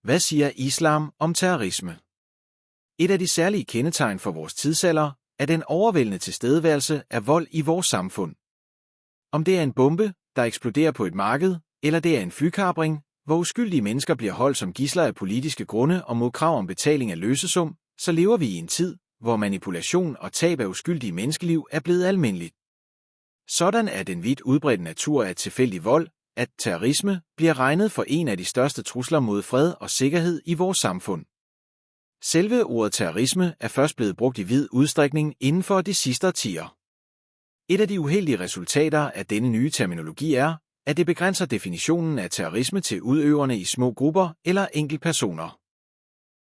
Hvad siger islam om terrorisme? Et af de særlige kendetegn for vores tidsalder er den overvældende tilstedeværelse af vold i vores samfund. Om det er en bombe, der eksploderer på et marked, eller det er en flykapring, hvor uskyldige mennesker bliver holdt som gidsler af politiske grunde og mod krav om betaling af løsesum, så lever vi i en tid, hvor manipulation og tab af uskyldige menneskeliv er blevet almindeligt. Sådan er den vidt udbredte natur af tilfældig vold, at terrorisme bliver regnet for en af de største trusler mod fred og sikkerhed i vores samfund. Selve ordet terrorisme er først blevet brugt i vid udstrækning inden for de sidste årtier. Et af de uheldige resultater af denne nye terminologi er, at det begrænser definitionen af terrorisme til udøverne i små grupper eller enkeltpersoner.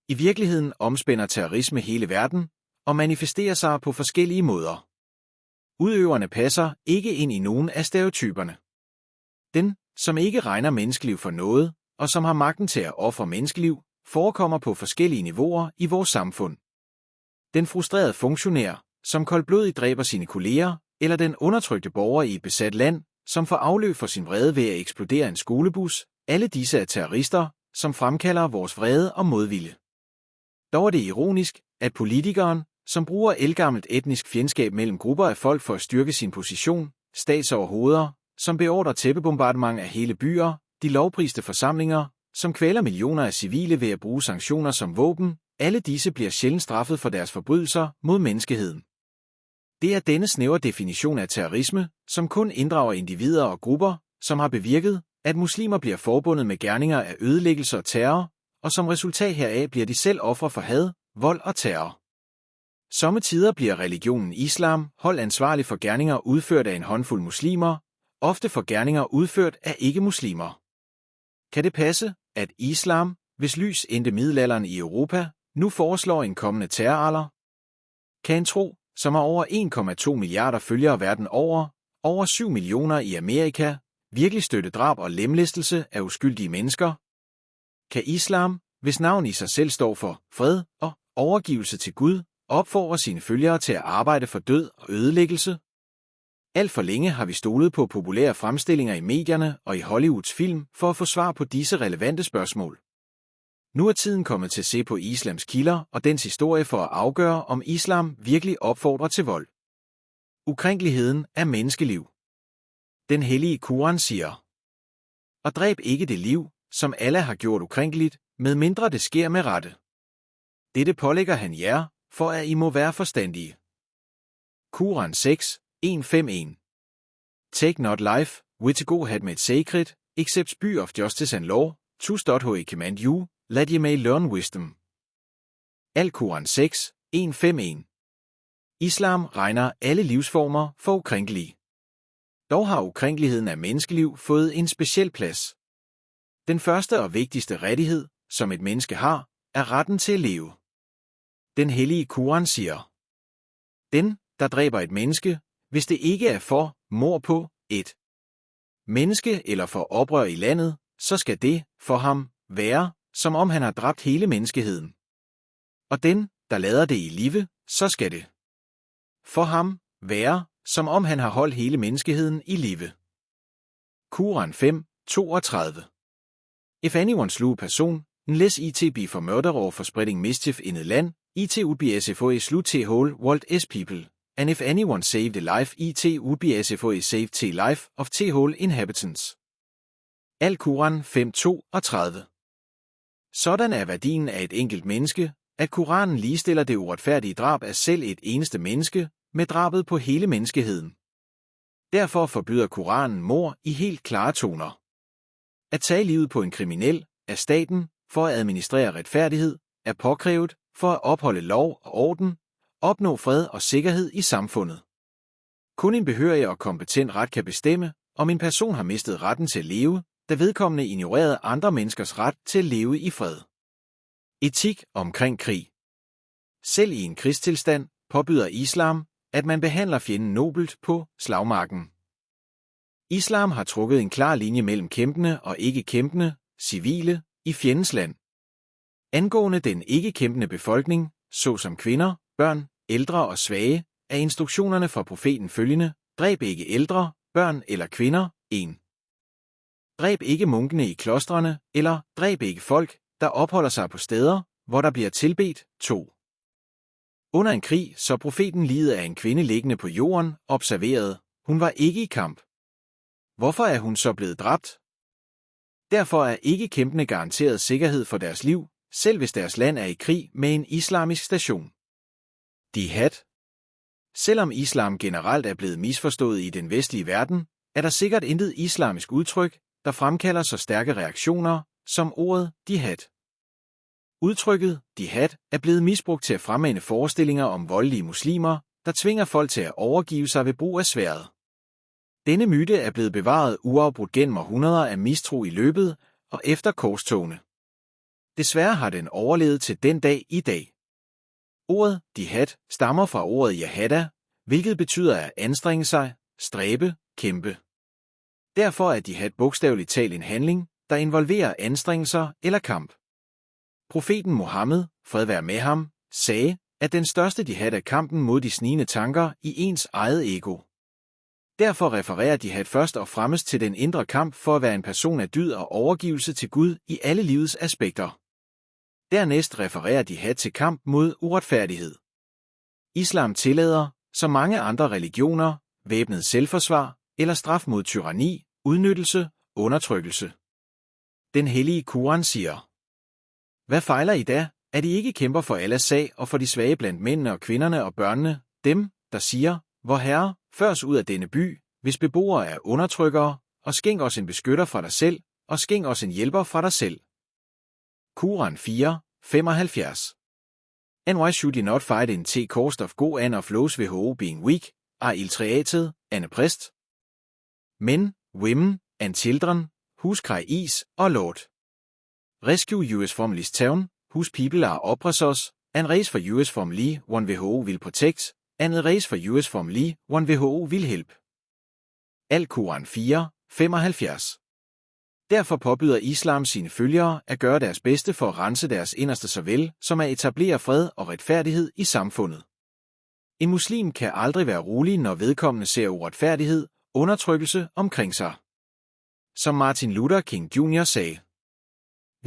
I virkeligheden omspænder terrorisme hele verden og manifesterer sig på forskellige måder. Udøverne passer ikke ind i nogen af stereotyperne. Den, som ikke regner menneskeliv for noget, og som har magten til at ofre menneskeliv, forekommer på forskellige niveauer i vores samfund. Den frustrerede funktionær, som koldblodigt dræber sine kolleger, eller den undertrykte borger i et besat land, som får afløb for sin vrede ved at eksplodere en skolebus, alle disse er terrorister, som fremkalder vores vrede og modvilje. Dog er det ironisk, at politikeren, som bruger ældgammelt etnisk fjendskab mellem grupper af folk for at styrke sin position, statsoverhoveder, som beordrer tæppebombardement af hele byer, de lovpriste forsamlinger, som kvæler millioner af civile ved at bruge sanktioner som våben, alle disse bliver sjældent straffet for deres forbrydelser mod menneskeheden. Det er denne snævre definition af terrorisme, som kun inddrager individer og grupper, som har bevirket, at muslimer bliver forbundet med gerninger af ødelæggelse og terror, og som resultat heraf bliver de selv ofre for had, vold og terror. Somme tider bliver religionen islam holdt ansvarlig for gerninger udført af en håndfuld muslimer, ofte for gerninger udført af ikke-muslimer. Kan det passe, at islam, hvis lys endte middelalderen i Europa, nu foreslår en kommende terroralder? Kan en tro, som har over 1,2 milliarder følgere verden over 7 millioner i Amerika, virkelig støtte drab og lemlæstelse af uskyldige mennesker? Kan islam, hvis navn i sig selv står for fred og overgivelse til Gud, opfordre sine følgere til at arbejde for død og ødelæggelse? Alt for længe har vi stolet på populære fremstillinger i medierne og i Hollywoods film for at få svar på disse relevante spørgsmål. Nu er tiden kommet til at se på islams kilder og dens historie for at afgøre, om islam virkelig opfordrer til vold. Ukrænkeligheden af menneskeliv. Den hellige Koran siger: Og dræb ikke det liv, som Allah har gjort ukrænkeligt, medmindre det sker med rette. Dette pålægger han jer, for at I må være forstandige. Koran 6, 151. Take not life, which God had made sacred, except spy of justice and law, he command you, that ye may learn wisdom. Al-Koran 6, 151. Islam regner alle livsformer for ukrænkelige. Dog har ukrænkeligheden af menneskeliv fået en speciel plads. Den første og vigtigste rettighed, som et menneske har, er retten til at leve. Den hellige Koran siger: Den, der dræber et menneske, hvis det ikke er for mord på et menneske eller for oprør i landet, så skal det for ham være, som om han har dræbt hele menneskeheden. Og den, der lader det i live, så skal det for ham være, som om han har holdt hele menneskeheden i live. Koran 5, 32. If anyone slew a person, unless it be for murder or for spreading mischief in a land, it would be as if he slew the whole world as people, and if anyone saved a life, it would be as if he saved the life of the whole inhabitants. Al-Koran 5, 32. Sådan er værdien af et enkelt menneske, at Koranen ligestiller det uretfærdige drab af selv et eneste menneske med drabet på hele menneskeheden. Derfor forbyder Koranen mord i helt klare toner. At tage livet på en kriminel af staten for at administrere retfærdighed er påkrævet for at opholde lov og orden, opnå fred og sikkerhed i samfundet. Kun en behørig og kompetent ret kan bestemme, om en person har mistet retten til at leve, da vedkommende ignorerede andre menneskers ret til at leve i fred. Etik omkring krig. Selv i en krigstilstand påbyder islam, at man behandler fjenden nobelt på slagmarken. Islam har trukket en klar linje mellem kæmpende og ikke-kæmpende, civile, i fjendens land. Angående den ikke-kæmpende befolkning, såsom kvinder, børn, ældre og svage, er instruktionerne fra profeten følgende: dræb ikke ældre, børn eller kvinder. 1. Dræb ikke munkene i klostrene, eller dræb ikke folk, der opholder sig på steder, hvor der bliver tilbedt. 2. Under en krig så profeten liget af en kvinde liggende på jorden, observerede, hun var ikke i kamp. Hvorfor er hun så blevet dræbt? Derfor er ikke kæmpende garanteret sikkerhed for deres liv, selv hvis deres land er i krig med en islamisk station. Jihad. Selvom islam generelt er blevet misforstået i den vestlige verden, er der sikkert intet islamisk udtryk, der fremkalder så stærke reaktioner, som ordet jihad. Udtrykket jihad er blevet misbrugt til at fremmane forestillinger om voldelige muslimer, der tvinger folk til at overgive sig ved brug af sværdet. Denne myte er blevet bevaret uafbrudt gennem århundreder af mistro i løbet og efter korstogene. Desværre har den overlevet til den dag i dag. Ordet jihad stammer fra ordet jahada, hvilket betyder at anstrenge sig, stræbe, kæmpe. Derfor er jihad bogstaveligt talt en handling, der involverer anstrengelser eller kamp. Profeten Muhammed, fred være med ham, sagde, at den største jihad er kampen mod de snigende tanker i ens eget ego. Derfor refererer jihad først og fremmest til den indre kamp for at være en person af dyd og overgivelse til Gud i alle livets aspekter. Dernæst refererer jihad til kamp mod uretfærdighed. Islam tillader, som mange andre religioner, væbnet selvforsvar eller straf mod tyranni, udnyttelse, undertrykkelse. Den hellige Koran siger: Hvad fejler I da, at I ikke kæmper for Allahs sag og for de svage blandt mændene og kvinderne og børnene, dem, der siger, vor Herre, før os ud af denne by, hvis beboere er undertrykkere, og skænk os en beskytter fra dig selv, og skænk os en hjælper fra dig selv. Koran 4, 75. And why should ye not fight in the cost of go and of lows who being weak, are illiterated, and oppressed? Men, women, and children, whose cry is, or Lord. Rescue US from this town, whose people are oppressors, and raise for US from Lee one WHO will protect, and raise for US from Lee one WHO will help. Al-Koran 4, 75. Derfor påbyder islam sine følgere at gøre deres bedste for at rense deres inderste såvel som at etablere fred og retfærdighed i samfundet. En muslim kan aldrig være rolig, når vedkommende ser uretfærdighed, undertrykkelse omkring sig. Som Martin Luther King Jr. sagde: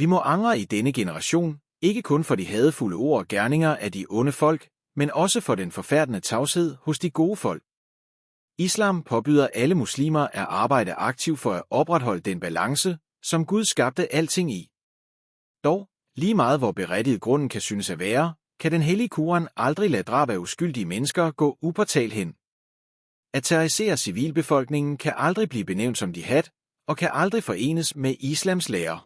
Vi må angre i denne generation, ikke kun for de hadefulde ord og gerninger af de onde folk, men også for den forfærdende tavshed hos de gode folk. Islam påbyder alle muslimer at arbejde aktivt for at opretholde den balance, som Gud skabte alting i. Dog, lige meget hvor berettiget grunden kan synes at være, kan den hellige Koran aldrig lade drab af uskyldige mennesker gå upåtalt hen. At terrorisere civilbefolkningen kan aldrig blive benævnt som jihad, og kan aldrig forenes med islams lære.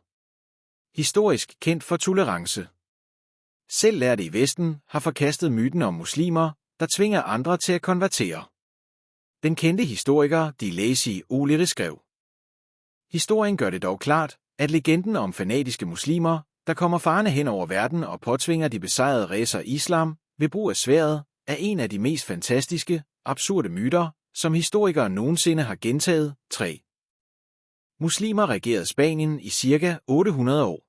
Historisk kendt for tolerance. Selv lærte i Vesten har forkastet myten om muslimer, der tvinger andre til at konvertere. Den kendte historiker Lacy O'Leary skrev: Historien gør det dog klart, at legenden om fanatiske muslimer, der kommer farende hen over verden og påtvinger de besejrede racer islam ved brug af sværdet, er en af de mest fantastiske, absurde myter, som historikere nogensinde har gentaget. 3. Muslimer regerede Spanien i ca. 800 år.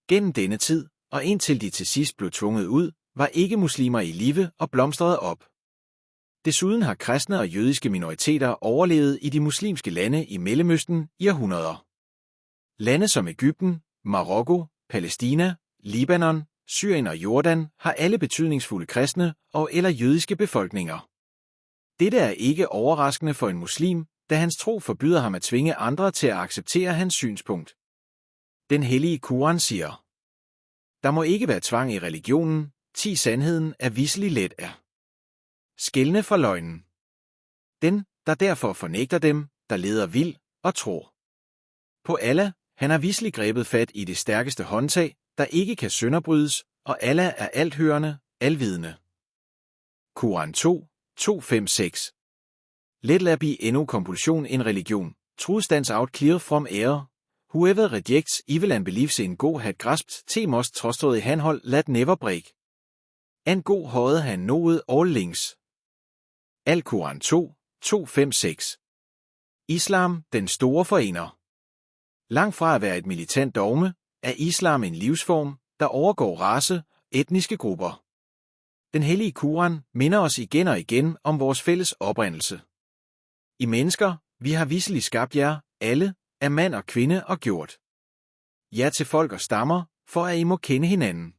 Gennem denne tid, og indtil de til sidst blev tvunget ud, var ikke muslimer i live og blomstrede op. Desuden har kristne og jødiske minoriteter overlevet i de muslimske lande i Mellemøsten i århundreder. Lande som Egypten, Marokko, Palæstina, Libanon, Syrien og Jordan har alle betydningsfulde kristne og eller jødiske befolkninger. Dette er ikke overraskende for en muslim, da hans tro forbyder ham at tvinge andre til at acceptere hans synspunkt. Den hellige Koran siger: Der må ikke være tvang i religionen, 10 sandheden er visselig let er. Skelne for løgnen. Den, der derfor fornægter dem, der leder vild og tror på Allah, han har visselig grebet fat i det stærkeste håndtag, der ikke kan sønderbrydes, og Allah er althørende, alvidende. Koran 2, 2-5-6. Let there be no compulsion in religion. Truth stands out clear from error. Whoever rejects evil and believes in God had grasped te most trostråd handhold let never break. And God havde han nået all links. Al-Koran 2, 2-5-6. Islam, den store forener. Langt fra at være et militant dogme, er islam en livsform, der overgår race, etniske grupper. Den hellige Koran minder os igen og igen om vores fælles oprindelse. I mennesker, vi har visselig skabt jer, alle, af mand og kvinde og gjort. Jer til folk og stammer, for at I må kende hinanden.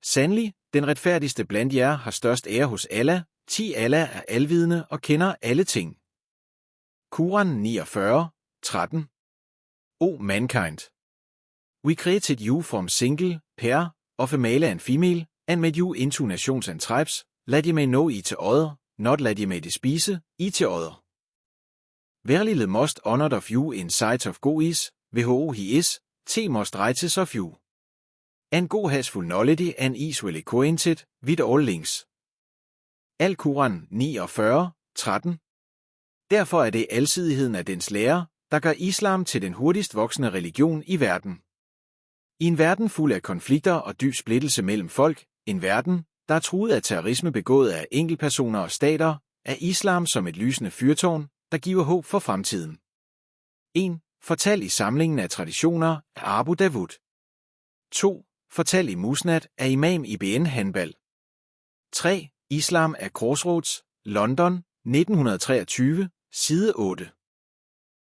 Sandelig, den retfærdigste blandt jer har størst ære hos Allah. 10 Allah er alvidende og kender alle ting. Quran 49, 13. O mankind! We created you from single, pair, of a male and female, and made you into nations and tribes, that ye may know each other, not that ye may despise each other. Verily the most honored of you in sight of God is, who he is, the most righteous of you. And God has full knowledge and is well acquainted with all things. Al-Quran 49, 13. Derfor er det alsidigheden af dens lære, der gør islam til den hurtigst voksende religion i verden. I en verden fuld af konflikter og dyb splittelse mellem folk, en verden, der er truet af terrorisme begået af enkeltpersoner og stater, er islam som et lysende fyrtårn, der giver håb for fremtiden. 1. Fortal i samlingen af traditioner af Abu Dawud. 2. Fortal i Musnad af Imam Ibn Hanbal. 3. Islam af Crossroads, London, 1923, side 8.